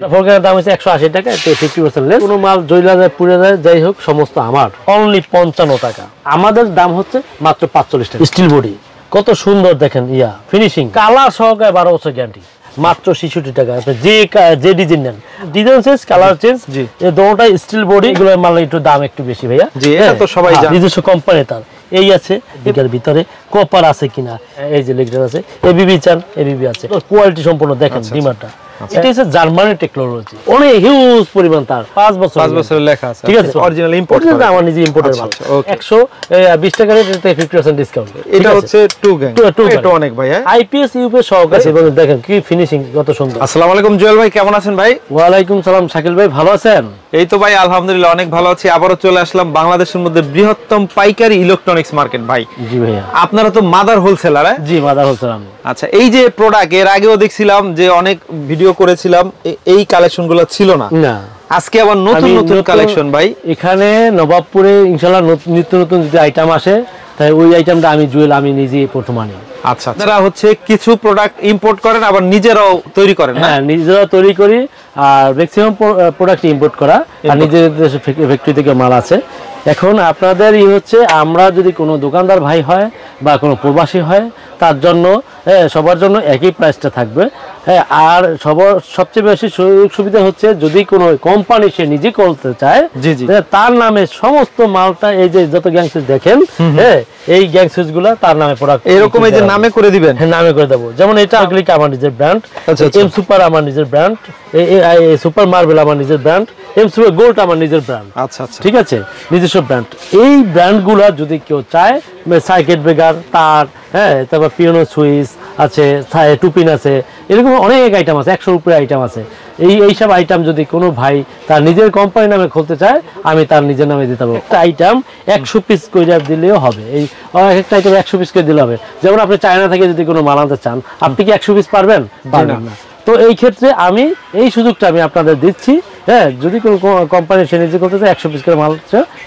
ফোরগ্যানের দাম হচ্ছে 180 টাকা, এতে 50% লেস। কোনো মাল জইলা যায় পুড়ে যায় যাই হোক সমস্ত আমার, অনলি 55 টাকা। আমাদের দাম হচ্ছে মাত্র 45 টাকা। স্টিল বডি কত সুন্দর দেখেন, ফিনিশিং, কালার সহকারে 12 বছর গ্যারান্টি, মাত্র 66 টাকা। যে ডিজাইন নেন, ডিজাইন চেঞ্জ, কালার চেঞ্জ, এই দুটোটাই স্টিল বডি। এগুলোর মাল একটু দাম একটু বেশি ভাইয়া, এটা তো সবাই জানে, নিজস্ব কোম্পানি তার। এই আছে এটার ভিতরে কপার আছে কিনা, এই যে লেগটার আছে, এবিবি চান এবিবি আছে, কোয়ালিটি সম্পূর্ণ দেখেন ডিমারটা। এটা হচ্ছে জার্মানি টেকনোলজি, অনেক হিউজ পরিমাণ, তার 5 বছরের লেখা আছে, ঠিক আছে, অরিজিনাল ইম্পোর্ট করা, আমার নিজে ইম্পোর্টের মাল। 120 টাকা রেটে 50% ডিসকাউন্ট। এটা হচ্ছে টু গ্যাং, এটা অনেক ভাই, আইপিএস ইউপিএস সহকারে, এবং দেখেন কি ফিনিশিং কত সুন্দর। আসসালামু আলাইকুম জুয়েল ভাই, কেমন আছেন ভাই? ওয়া আলাইকুম সালাম শাকিল ভাই, ভালো আছেন? এই তো ভাই আলহামদুলিল্লাহ অনেক ভালো আছি। আবারো চলে আসলাম বাংলাদেশের মধ্যে বৃহত্তম পাইকারি ইলেকট্রনিক্স মার্কেট ভাই। জি ভাইয়া, আপনারা তো মাদার হোলসেলার? জি মাদার হোলসেলার। আচ্ছা, এই যে প্রোডাক্ট এর আগেও দেখছিলাম যে অনেক ভিডিও করেছিলাম, এই কালেকশনগুলো ছিল না, আজকে আবার নতুন নতুন কালেকশন ভাই। এখানে নবাবপুরে ইনশাআল্লাহ নিত্য নতুন যদি আইটেম আসে, তাই ওই আইটেমটা আমি জুয়েল আমি নিজেই প্রথম আনি। আচ্ছা, আপনারা হচ্ছে কিছু প্রোডাক্ট ইম্পোর্ট করেন, আবার নিজেরাও তৈরি করেন? হ্যাঁ, নিজেরাও তৈরি করি, আর ম্যাক্সিমাম প্রোডাক্ট ইম্পোর্ট করা, আর নিজেদের ফ্যাক্টরি থেকে মাল আছে। এখন আপনাদের হচ্ছে, আমরা যদি কোনো দোকানদার ভাই হয় বা কোনো প্রবাসী হয়, তার জন্য সবার জন্য একই প্রাইসটা থাকবে। হ্যাঁ, আর সবচেয়ে বেশি সুযোগ সুবিধা হচ্ছে যদি কোনো কোম্পানি সে নিজে করতে চায়, তার নামে সমস্ত মালটা, এই যে যত গ্যাংসুইচ দেখেন, এই গ্যাংসুইচ গুলা তার নামে প্রোডাক্ট এরকম এই যে নামে করে দিবেন। হ্যাঁ, নামে করে দেবো। যেমন এটা আমার নিজের ব্র্যান্ড, এম সুপার আমার নিজের ব্র্যান্ড, সুপার মার্বেল আমার নিজের ব্র্যান্ড, এম সুপার গোল্ড আমার নিজের ব্র্যান্ড। আচ্ছা, ঠিক আছে, নিজস্ব ব্র্যান্ড। এই ব্র্যান্ডগুলা যদি কেউ চায়, সার্কিট ব্রেকার, তার, হ্যাঁ, তারপর পিয়ানো সুইচ আছে, টুপিন আছে, এরকম অনেক আইটেম আছে, 100 উপরে আইটেম আছে। এইসব আইটেম যদি কোনো ভাই তার নিজের কোম্পানি নামে খুলতে চায়, আমি তার নিজের নামে দিতে পারবো। একটা আইটেম 100 পিস করে দিলেও হবে, এই একটা আইটেম 100 পিস করে দিলে হবে। যেমন আপনি চায়না থেকে যদি কোনো মাল আনতে চান, আপনি কি 100 পিস পারবেন? পারবেন না। তো এই ক্ষেত্রে আমি এই সুযোগটা আমি আপনাদের দিচ্ছি। হ্যাঁ, যদি কোনো কোম্পানি সে নিজে করতে চায়, 100 পিস করে মাল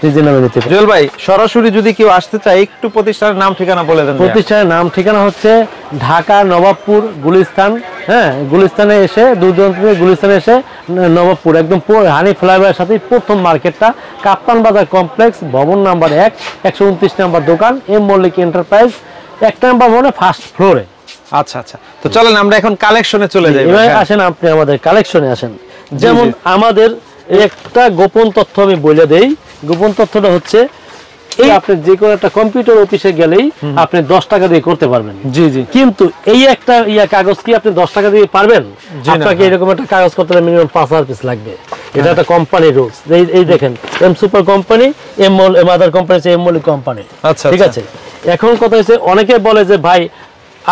নিজের নামে নিতে পারে। জুয়েল ভাই, সরাসরি যদি কেউ আসতে চায়, একটু প্রতিষ্ঠানের নাম ঠিকানা বলে দেন। প্রতিষ্ঠানের নাম ঠিকানা হচ্ছে ঢাকা নবাবপুর গুলিস্তান। হ্যাঁ, গুলিস্তানে এসে, দূরদূরান্ত থেকে গুলিস্তানে এসে নবাবপুর একদম হানি ফ্লাইওভারের সাথে প্রথম মার্কেটটা, কাপ্তান বাজার কমপ্লেক্স, ভবন নাম্বার 1, 129 নম্বর দোকান, এম মল্লিক এন্টারপ্রাইজ, 1 নম্বর ভবনে ফার্স্ট ফ্লোরে। আচ্ছা আচ্ছা, তো চলেন আমরা এখন কালেকশনে চলে যাই। এবার আসেন, আপনি আমাদের কালেকশনে আসেন। যেমন আমাদের একটা গোপন তথ্য আমি বলে দেই। গোপন তথ্যটা হচ্ছে, এই আপনি যে কোনো একটা কম্পিউটার অফিসে গেলেই আপনি 10 টাকা দিয়ে করতে পারবেন। জি জি, কিন্তু এই একটা কাগজ কি আপনি 10 টাকা দিয়ে পারবেন? আপনাকে এরকম একটা কাগজ করতে হলে মিনিমাম 5000 পিস লাগবে। এটা একটা কোম্পানি রুলস। এই দেখেন, M super company, M mother company, M Mallick company. আচ্ছা, ঠিক আছে। এখন কথা হচ্ছে, অনেকে বলে যে ভাই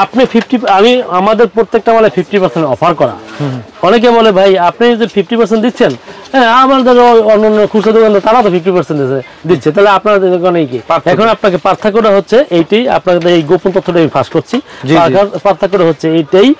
আপনি 50, আমি আমাদের প্রত্যেকটা মালে 50% অফার করা। অনেকে বলে ভাই আপনি যে 50% দিচ্ছেন, হ্যাঁ, আমাদের অন্যান্য খুচরা দোকানদার তারা তো 50% দিচ্ছে, তাহলে আপনাদের দোকানে কি? এখন আপনাকে পার্থক্যটা হচ্ছে এইটাই, আপনাদের এই গোপন তথ্যটা আমি ফাঁস করছি। পার্থক্যটা হচ্ছে এইটাই,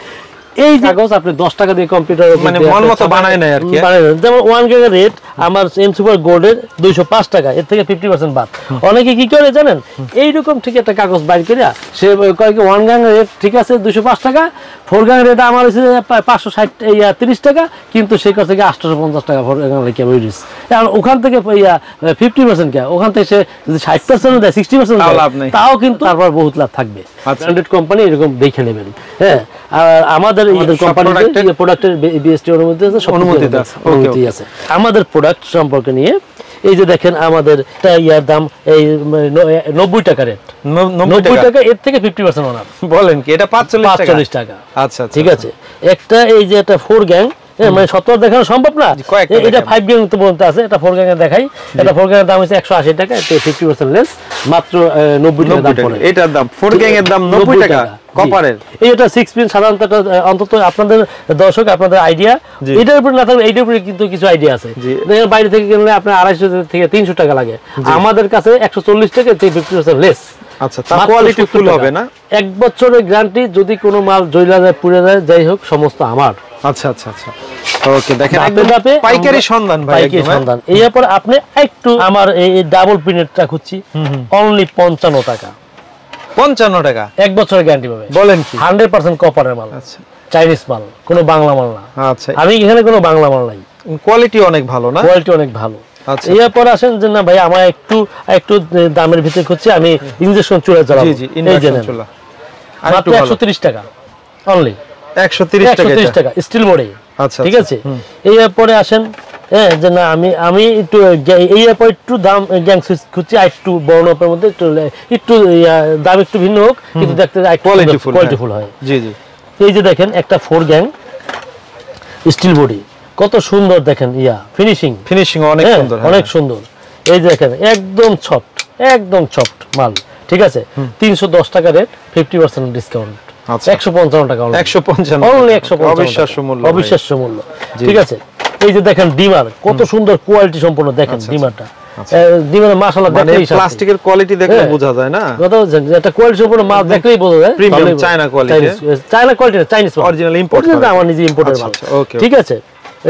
এই কাগজ আপনি 10 টাকা দিয়ে কম্পিউটার মানে মন মতো বানায় না আর কি। যেমন 1 গ্যাং এর রেট আমার এম সুপার গোল্ডের 205 টাকা, এর থেকে 50% বাদ। অনেকে কি করে জানেন, এইরকম ঠিক একটা কাগজ বাইর করে সে কয় কি 1 গ্যাং এর রেট ঠিক আছে 205 টাকা, 4 গ্যাং এর রেট আমার হচ্ছে 530 টাকা, কিন্তু সে কাছে 850 টাকা 4 গ্যাং রেখে বইরিস। কারণ ওখান থেকে 50% কে, ওখান থেকে সে যদি 60% দেয়, 60% তাও কিন্তু তারপর বহুত লাভ থাকবে। ব্র্যান্ডেড কোম্পানি এরকম দেখে নেবেন। হ্যাঁ, আর আমাদের কোম্পানির প্রোডাক্টের বিএসটি অনুমতি আছে, অনুমতি আছে। আমাদের প্রোডাক্ট সম্পর্কে নিয়ে এই যে দেখেন, আমাদের দাম এই 90 টাকা রেট, 90 টাকা, এর থেকে 50% অনার। বলেন কি, এটা 45 টাকা। আচ্ছা, ঠিক আছে। একটা এই যে একটা 4 গ্যাং, মানে 70 দেখানো সম্ভব না, এটা 5 গ্যাং তো বলতে আছে, এটা 4 গ্যাং এর দেখাই। এটা 4 গ্যাং এর দাম হচ্ছে 180 টাকা, এতে 50% লেস, মাত্র 90 টাকা দাম পড়ে। এটার দাম 4 গ্যাং এর দাম 90 টাকা কপারের। এইটা 6 পিন সাধারণত অন্তত আপনাদের দর্শক, আপনাদের আইডিয়া এটার উপরে না থাকলে এইটার উপরে কিন্তু কিছু আইডিয়া আছে। বাইরে থেকে কিনলে আপনার 250 থেকে 300 টাকা লাগে, আমাদের কাছে 140 টাকা, 50% লেস। আচ্ছা, তা কোয়ালিটি ফুল হবে না? 1 বছরের গ্যারান্টি, যদি কোনো মাল জইলা যায় পুড়ে যায় যাই হোক সমস্ত আমার। আচ্ছা আচ্ছা আচ্ছা, ওকে, দেখেন একদম পাইকারি সন্ধান ভাই, পাইকারি সন্ধান। এরপর আপনি একটু আমার এই ডাবল প্রিন্টটা খুঁজছি, অনলি 55 টাকা। 55 টাকা 1 বছরের গ্যারান্টি পাবে। বলেন কি? 100% কপারের মাল। আচ্ছা, চাইনিজ মাল, কোনো বাংলা মাল না। আচ্ছা, আমি এখানে কোনো বাংলা মাল নাই, কোয়ালিটি অনেক ভালো না? কোয়ালিটি অনেক ভালো। আচ্ছা, এরপর আসেন যে না ভাই আমার একটু একটু দামের ভিতরে করছি, আমি ইনজেকশন চুলা চালাবো। জি জি, ইন্ডাকশন চুলা মাত্র 130 টাকা অনলি, 130 টাকা স্টিল মোড়ে। আচ্ছা, ঠিক আছে। এরপরে আসেন যে না আমি একটু এরপর একটু দাম গ্যাং সুইচ খুঁজছি, একটু বড় মাপের মধ্যে একটু দাম একটু ভিন্ন হোক, কিন্তু দেখতে কোয়ালিটিফুল হয়। জি জি, এই যে দেখেন একটা 4 গ্যাং স্টিল বডি, কত সুন্দর দেখেন, ফিনিশিং অনেক সুন্দর, অনেক সুন্দর। এই যে দেখেন একদম সফট মাল। ঠিক আছে, 310 টাকা রেট, 50% ডিসকাউন্ট, 155 টাকা, 155 অবিশ্বাস্য মূল্য। ঠিক আছে। এই যে দেখেন ডিমার, কত সুন্দর কোয়ালিটি সম্পন্ন, দেখেন ডিমারটা, ডিমার মাশাআল্লাহ দেখলেই প্লাস্টিকের কোয়ালিটি দেখলে বোঝা যায় না, কথা বলছেন এটা কোয়ালিটি সম্পন্ন মাল দেখলেই বোঝা যায়, premium China quality, Chinese original import, আমার নিজে ইম্পোর্টের মাল। ঠিক আছে।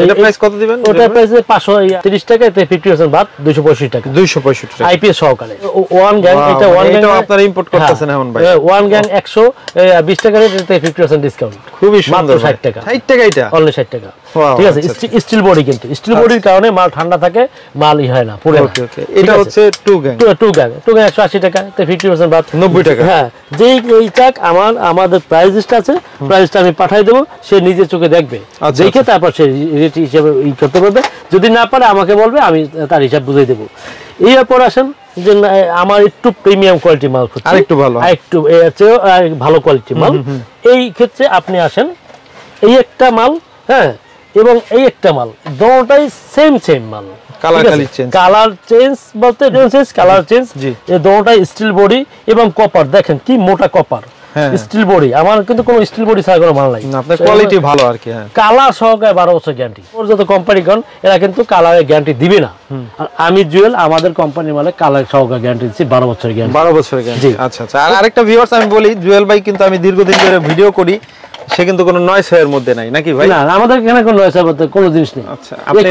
এটা প্রাইস কত দিবেন? ওটা প্রাইস 530 টাকা, এতে 50% বাদ, 265 টাকা, 265 টাকা আইপিএস সহকারে। ওয়ান গ্যাং, এটা ওয়ান গ্যাং এটা আপনারা ইম্পোর্ট করতেছেন এখন ভাই? ওয়ান গ্যাং 120 টাকা রেট, এতে 50% ডিসকাউন্ট, খুবই সুন্দর, 60 টাকা, 60 টাকা, এটা অনলি 60 টাকা। ঠিক আছে। স্টিল বডি, কিন্তু স্টিল বডির কারণে মাল ঠান্ডা থাকে, মাল হয় না পুরো। ওকে ওকে, এটা হচ্ছে 2 গ্যাং 180 টাকা, এতে 50% বাদ, 90 টাকা। হ্যাঁ, যেই এই চাক আমাদের প্রাইস লিস্ট আছে, প্রাইসটা আমি পাঠিয়ে দেবো, সে নিজে চোখে দেখবে, দেখে তারপর সে রেট হিসেবে করতে পারবে। যদি না পারে আমাকে বলবে, আমি তার হিসাব বুঝিয়ে দেবো। এরপর আসেন যে আমার একটু প্রিমিয়াম কোয়ালিটি মাল খুঁজছি, আরেকটু ভালো, একটু ভালো কোয়ালিটি মাল। এই ক্ষেত্রে আপনি আসেন, এই একটা মাল, হ্যাঁ, এবং এই একটা মাল, দুটোটাই সেম মাল, কালার চেঞ্জ বলতে কালার চেঞ্জ, এই দুটোটাই স্টিল বডি এবং কপার, দেখেন কি মোটা কপার, স্টিল বডি। আমার কিন্তু কোনো স্টিল বডি ছাড়া কোনো মাল নাই, আপনার কোয়ালিটি ভালো আর কি। হ্যাঁ, কালার সহকারে 12 বছর গ্যারান্টি। ওর যত কোম্পানিগণ এরা কিন্তু কালারের গ্যারান্টি দিবে না, আর আমি জুয়েল আমাদের কোম্পানির মালে কালার সহকারে গ্যারান্টি দিচ্ছি, 12 বছরের গ্যারান্টি, 12 বছরের গ্যারান্টি। আচ্ছা আচ্ছা। আর আরেকটা ভিউয়ার্স আমি বলি, জুয়েল ভাই কিন্তু আমি দীর্ঘদিন ধরে ভিডিও করি, সে কিন্তু কোনো নয়েজ এর মধ্যে নাই নাকি ভাই? না, আমাদের এখানে কোনো নয়েজ এর মধ্যে কোনো জিনিস নেই। আচ্ছা, আপনি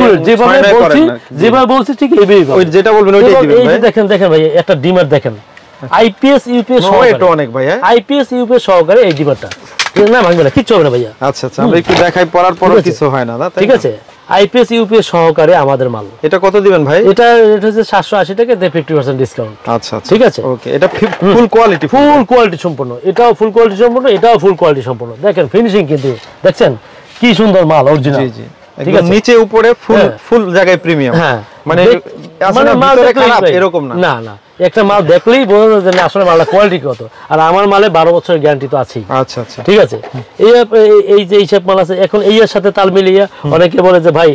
যেভাবে বলছি ঠিক এইভাবেই ওই যেটা বলবেন ওইটাই দিবেন ভাই। এই দেখেন ভাই, একটা ডিমার দেখেন, আইপিএস ইউপিএস সহকারে, এটা অনেক ভাই, হ্যাঁ, আইপিএস ইউপিএস সহকারে এই ডিমারটা না ভাঙবে না, কিচ্ছু হবে না ভাইয়া। আচ্ছা আচ্ছা, আমরা একটু দেখাই, পরার পর কিছু হয় না, ঠিক আছে। আইপিএস ইউপিএস সহকারে আমাদের মাল। এটা কত দিবেন ভাই? এটা হচ্ছে 780 টাকা, 50% ডিসকাউন্ট। আচ্ছা আচ্ছা, ঠিক আছে। ওকে, এটা ফুল কোয়ালিটি সম্পূর্ণ, এটাও ফুল কোয়ালিটি সম্পূর্ণ, এটাও ফুল কোয়ালিটি সম্পূর্ণ। দেখেন ফিনিশিং কিন্তু দেখছেন কি সুন্দর মাল, অরিজিনাল। জি জি, ঠিক আছে, নিচে উপরে ফুল জায়গায় প্রিমিয়াম। হ্যাঁ, মানে মাল খারাপ এরকম না, না না, একটা মাল দেখলেই বোঝা যায় যে আসলে মালটা কোয়ালিটি কত। আর আমার মালে 12 বছরের গ্যারান্টি তো আছেই। আচ্ছা আচ্ছা, ঠিক আছে। এই যে এইসব মাল আছে, এখন এই এর সাথে তাল মিলিয়ে অনেকে বলে যে ভাই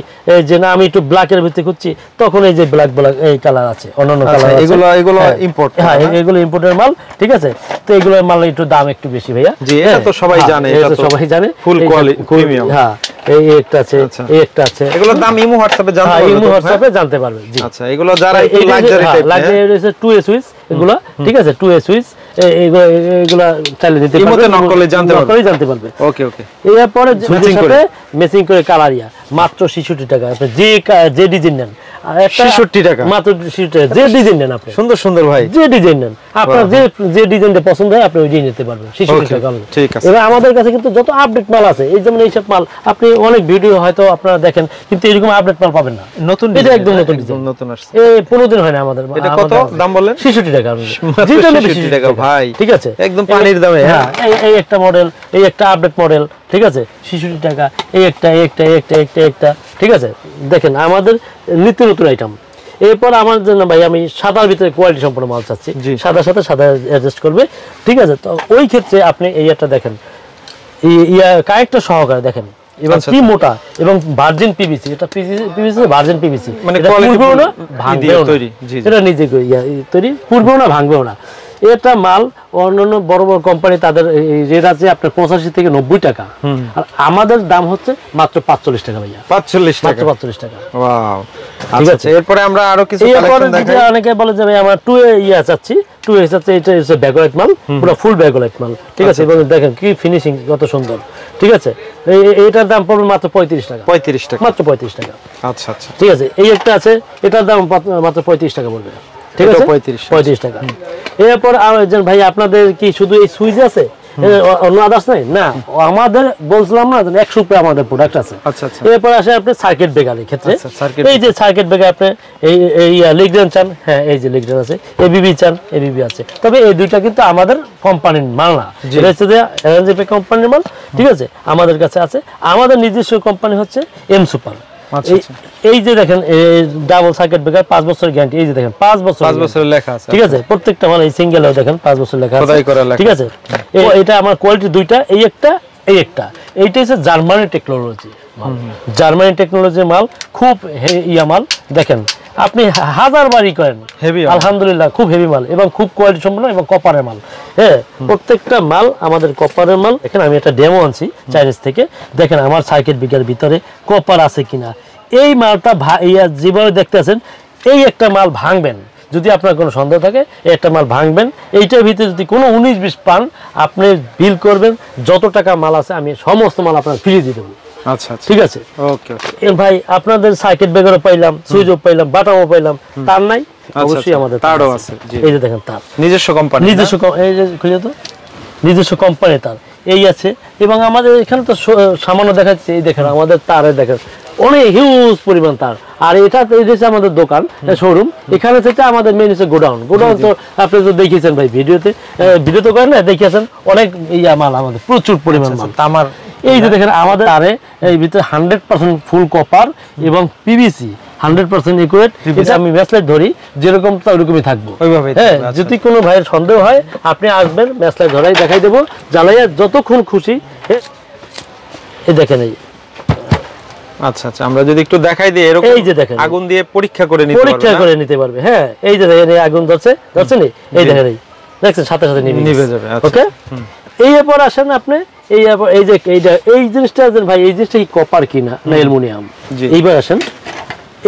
যে না আমি একটু ব্ল্যাকের ভিতরে খুঁজছি, তখন এই যে ব্ল্যাক এই কালার আছে, অন্যান্য কালার আছে, এগুলো ইম্পোর্ট। হ্যাঁ, এগুলো ইম্পোর্টের মাল। ঠিক আছে। তো এগুলোর মাল একটু দাম একটু বেশি ভাইয়া। জি, এটা তো সবাই জানে, এটা তো সবাই জানে, ফুল কোয়ালিটি প্রিমিয়াম। হ্যাঁ, এই একটা আছে, এই একটা আছে। এগুলোর দাম ইমো হোয়াটসঅ্যাপে জানতে পারবে, ইমো হোয়াটসঅ্যাপে জানতে পারবে। জি, আচ্ছা, এগুলো যারা একটু লাক্সারি টাইপ, লাক্সারি হচ্ছে 2A সুইচ এগুলো। ঠিক আছে, 2A সুইচ এগুলা চাইলে দিতে পারবে, ইমোতে নক করলে জানতে পারবে। ওকে ওকে। এরপরে ম্যাচিং করে কালার মাত্র 66 টাকা, আপনি যে ডিজাইন নেন 66 টাকা, মাত্র 66 টাকা, যে ডিজাইন নেন আপনি, সুন্দর সুন্দর ভাই, যে ডিজাইন নেন আপনার, যে ডিজাইনটা পছন্দ হয় আপনি ওই ডিজাইন নিতে পারবেন 66 টাকা। ঠিক আছে। এবার আমাদের কাছে কিন্তু যত আপডেট মাল আছে, এই যেমন এইসব মাল আপনি অনেক ভিডিও হয়তো আপনারা দেখেন, কিন্তু এরকম আপডেট মাল পাবেন না। নতুন, এটা একদম নতুন আসছে, এই 15 দিন হয় না আমাদের। এটা কত দাম বললেন? 66 টাকা। 66 টাকা ভাই, ঠিক আছে, একদম পানির দামে। হ্যাঁ, এই একটা মডেল, এই একটা আপডেট মডেল। ঠিক আছে, 66 টাকা। এই একটা। ঠিক আছে, দেখেন আমাদের নিত্য নতুন আইটেম। এরপর আমার জন্য ভাই আমি সাদার ভিতরে কোয়ালিটি সম্পন্ন মাল চাচ্ছি, সাদার সাথে সাদা অ্যাডজাস্ট করবে। ঠিক আছে, তো ওই ক্ষেত্রে আপনি এই একটা দেখেন, কারেক্টর সহকারে দেখেন, এবং কি মোটা, এবং ভার্জিন পিভিসি, এটা পিভিসি ভার্জিন পিভিসি, মানে পূর্বেও না ভাঙবেও না, এটা নিজে তৈরি, পূর্বেও না ভাঙবেও না। এটা মাল অন্যান্য বড় বড় কোম্পানি তাদের রেট আছে আপনার 85 থেকে 90 টাকা, আর আমাদের দাম হচ্ছে মাত্র 45 টাকা ভাইয়া। 45 টাকা, মাত্র 45 টাকা। ওয়াও, ঠিক আছে। এরপরে আমরা আরো কিছু কালেকশন দেখাই। অনেকে বলে যে ভাই আমরা 2A চাচ্ছি, 2A চাচ্ছি, এটা হচ্ছে ব্যাকলাইট মাল, পুরো ফুল ব্যাকলাইট মাল। ঠিক আছে, এবং দেখেন কি ফিনিশিং কত সুন্দর। ঠিক আছে, এইটার দাম পড়বে মাত্র 35 টাকা। 35 টাকা, মাত্র 35 টাকা। আচ্ছা আচ্ছা, ঠিক আছে। এই একটা আছে, এটার দাম মাত্র 35 টাকা পড়বে। ঠিক আছে, 35 টাকা। এরপর ভাই আপনাদের কি শুধু এই সুইচ আছে অন্য আদার্স নাই না, আমাদের বলছিলাম না 100 উপরে আমাদের প্রোডাক্ট আছে। আচ্ছা আচ্ছা। এরপর আসে আপনি সার্কিট ব্রেকারের ক্ষেত্রে, সার্কিট এই যে সার্কিট ব্রেকার আপনি এই লিগ্রেন চান, হ্যাঁ এই যে লিগ্রেন আছে, এবিবি চান, এবিবি আছে। তবে এই দুইটা কিন্তু আমাদের কোম্পানির মাল না, এটা হচ্ছে যে এলএনজিপি কোম্পানির মাল, ঠিক আছে, আমাদের কাছে আছে। আমাদের নিজস্ব কোম্পানি হচ্ছে এম সুপার। এই যে দেখেন ডাবল সার্কিট ব্রেকার 5 বছর গ্যারান্টি, এই যে দেখেন 5 বছর লেখা আছে, ঠিক আছে, প্রত্যেকটা মাল এই সিঙ্গেলও দেখেন 5 বছর লেখা আছে, ঠিক আছে। এটা আমার কোয়ালিটি দুইটা, এই একটা এই একটা, এইটা হচ্ছে জার্মানি টেকনোলজি মাল, জার্মানি টেকনোলজির মাল, খুব ইয়া মাল। দেখেন আপনি 1000 বারই করেন হেভি, আলহামদুলিল্লাহ খুব হেভি মাল এবং খুব কোয়ালিটি সম্পন্ন এবং কপারের মাল। হ্যাঁ, প্রত্যেকটা মাল আমাদের কপারের মাল। এখানে আমি একটা ডেমো আনছি চাইনিজ থেকে, দেখেন আমার সার্কিট ব্রেকারের ভিতরে কপার আছে কিনা। এই মালটা যেভাবে দেখতেছেন, এই একটা মাল ভাঙবেন, যদি আপনার কোনো সন্দেহ থাকে একটা মাল ভাঙবেন, এইটার ভিতরে যদি কোনো 19-20 পান, আপনি বিল করবেন, যত টাকা মাল আছে আমি সমস্ত মাল আপনার ফ্রি দিয়ে দেবো। আচ্ছা ঠিক আছে, ওকে ভাই। আপনাদের সার্কিট ব্রেকারও পাইলাম, সুইচও পাইলাম, বাটামও পাইলাম, তার নাই, অবশ্যই আমাদের তারও আছে। এই যে দেখেন তার নিজস্ব কোম্পানি, এই যে খুলে তো নিজস্ব কোম্পানি তার এই আছে। এবং আমাদের এখানে তো সামান্য দেখাচ্ছে, এই দেখেন আমাদের তারে দেখেন অনেক হিউজ পরিমাণ তার। আর এটা হচ্ছে আমাদের দোকান শোরুম, এখানে থেকে আমাদের মেন হচ্ছে গোডাউন। গোডাউন তো আপনি তো দেখিয়েছেন ভাই ভিডিওতে, ভিডিওতে করেন না, দেখিয়েছেন অনেক ইয়া মাল, আমাদের প্রচুর পরিমাণ মাল তামার। এই যে দেখেন আমাদের আরে এই ভিতরে 100% ফুল কপার এবং পিভিসি 100% একুরেট। এটা আমি ম্যাচলাইট ধরি যেরকম তো ওরকমই থাকবো। হ্যাঁ, যদি কোনো ভাইয়ের সন্দেহ হয় আপনি আসবেন, ম্যাচলাইট ধরাই দেখাই দেবো, জ্বালাইয়া যতক্ষণ খুশি। এই দেখেন এই, আচ্ছা আচ্ছা, আমরা যদি একটু দেখাই দিই এরকম, এই যে দেখেন আগুন দিয়ে পরীক্ষা করে নিতে পারবে। হ্যাঁ, এই যে দেখেন আগুন ধরছেন, এই দেখেন এই দেখছেন সাথে সাথে নিভে যাবে। ওকে, এই এরপর আসেন আপনি এই যে এই জিনিসটা ভাই, এই জিনিসটা কি কপার কিনা না অ্যালুমিনিয়াম? এইবার আসেন,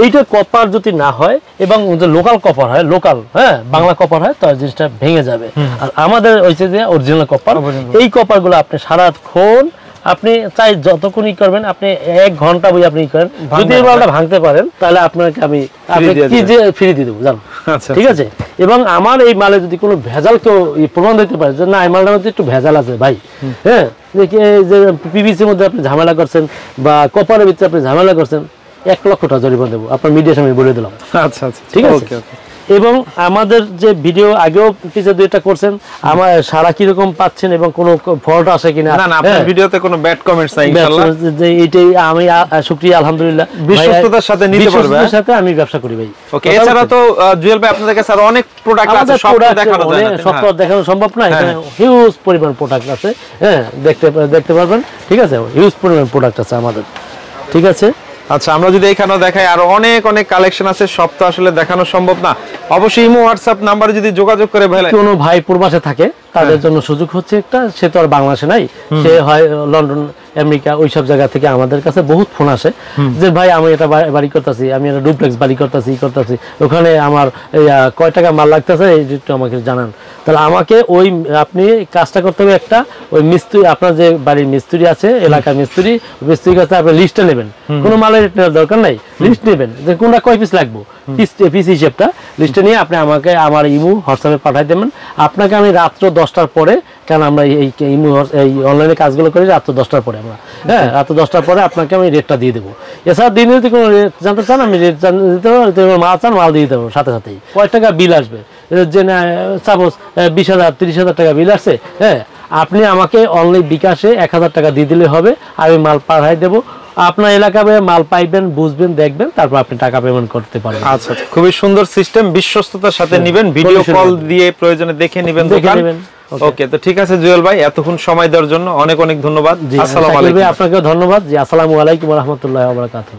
এইটা কপার যদি না হয় এবং লোকাল কপার হয়, লোকাল হ্যাঁ বাংলা কপার হয়, তার জিনিসটা ভেঙে যাবে। আর আমাদের হচ্ছে যে অরিজিনাল কপার, এই কপার গুলো আপনি সারাক্ষণ আপনি চাই যতক্ষণই করবেন, আপনি 1 ঘন্টা বই আপনি করেন, যদি এই মালটা ভাঙতে পারেন তাহলে আপনাকে আমি কি যে ফ্রি দিয়ে দেবো জানো, ঠিক আছে। এবং আমার এই মালে যদি কোনো ভেজাল কেউ প্রমাণ দিতে পারে যে না এই মালটার মধ্যে একটু ভেজাল আছে ভাই, হ্যাঁ, যে পিভিসির মধ্যে আপনি ঝামেলা করছেন বা কপারের ভিতরে আপনি ঝামেলা করছেন, 1 লক্ষ টাকা জরিমানা দেবো, আপনার মিডিয়ার আমি বলে দিলাম। আচ্ছা আচ্ছা, ঠিক আছে। এবং আমাদের যে ভিডিও আগেও কিছু দুইটা করছেন, আমার সারা কি রকম পাচ্ছেন এবং কোনো ফল্ট আসে কিনা? না না, আপনার ভিডিওতে কোনো ব্যাড কমেন্টস নাই ইনশাআল্লাহ। যে এইটাই আমি শুকরিয়া, আলহামদুলিল্লাহ, বিশ্বস্ততার সাথে নিতে পারবে, বিশ্বস্ততার সাথে আমি ব্যবসা করি ভাই। ওকে, এছাড়া তো জুয়েল ভাই আপনাদের কাছে আর অনেক প্রোডাক্ট আছে, সব দেখানো যায় না, সব দেখানো সম্ভব না, এখানে হিউজ পরিমাণ প্রোডাক্ট আছে। হ্যাঁ, দেখতে পারবেন, ঠিক আছে, হিউজ পরিমাণ প্রোডাক্ট আছে আমাদের, ঠিক আছে। আচ্ছা, আমরা যদি এখানেও দেখাই, আরো অনেক কালেকশন আছে, সব তো আসলে দেখানো সম্ভব না। অবশ্যই ইমো হোয়াটসঅ্যাপ নাম্বারে যদি যোগাযোগ করে কোনো ভাই প্রবাসে থাকে তাদের জন্য সুযোগ হচ্ছে একটা, সে তো আর বাংলাদেশে নাই, সে হয় লন্ডন, আমেরিকা, ওইসব জায়গা থেকে আমাদের কাছে বহুত ফোন আসে যে ভাই আমি এটা বাড়ি করতেছি, আমি একটা ডুপ্লেক্স বাড়ি করতেছি, ওখানে আমার কয় টাকা মাল লাগতেছে একটু আমাকে জানান। তাহলে আমাকে ওই আপনি কাজটা করতে হবে, একটা ওই মিস্ত্রি, আপনার যে বাড়ির মিস্ত্রি আছে, এলাকার মিস্ত্রির কাছে আপনি লিস্টে নেবেন, কোনো মালের দরকার নাই, লিস্ট নেবেন যে কোনটা কয় পিস লাগবো, পিস হিসেবটা লিস্টে নিয়ে আপনি আমাকে আমার ইমো হোয়াটসঅ্যাপে পাঠাই দেবেন। আপনাকে আমি রাত্র 10টার পরে, কারণ আমরা এই ইমো এই অনলাইনে কাজগুলো করি রাত্র 10টার পরে, আমরা হ্যাঁ রাত্র 10টার পরে আপনাকে আমি রেটটা দিয়ে দেবো। এছাড়া দিনে যদি কোনো রেট জানতে চান, আমি রেট দিতে পারবো, মাল চান মাল দিয়ে দিতে পারবো সাথে সাথেই। কয় টাকা বিল আসবে, যে না সাপোজ 20,000 30,000 টাকা বিল আসছে, হ্যাঁ, আপনি আমাকে অনলি বিকাশে 1000 টাকা দিয়ে দিলে হবে, আমি মাল পাঠাই দেবো। আপনার এলাকায় মাল পাইবেন, বুঝবেন, দেখবেন, তারপর আপনি টাকা পেমেন্ট করতে পারবেন। আচ্ছা, খুবই সুন্দর সিস্টেম, বিশ্বস্ততার সাথে নেবেন, ভিডিও কল দিয়ে প্রয়োজনে দেখে নেবেন দোকান। ওকে, তো ঠিক আছে জুয়েল ভাই, এতক্ষণ সময় দেওয়ার জন্য অনেক ধন্যবাদ। আসসালামু আলাইকুম। আপনাকেও ধন্যবাদ। জি, আসসালামু আলাইকুম ওয়া রাহমাতুল্লাহি ওয়া বারাকাতুহু।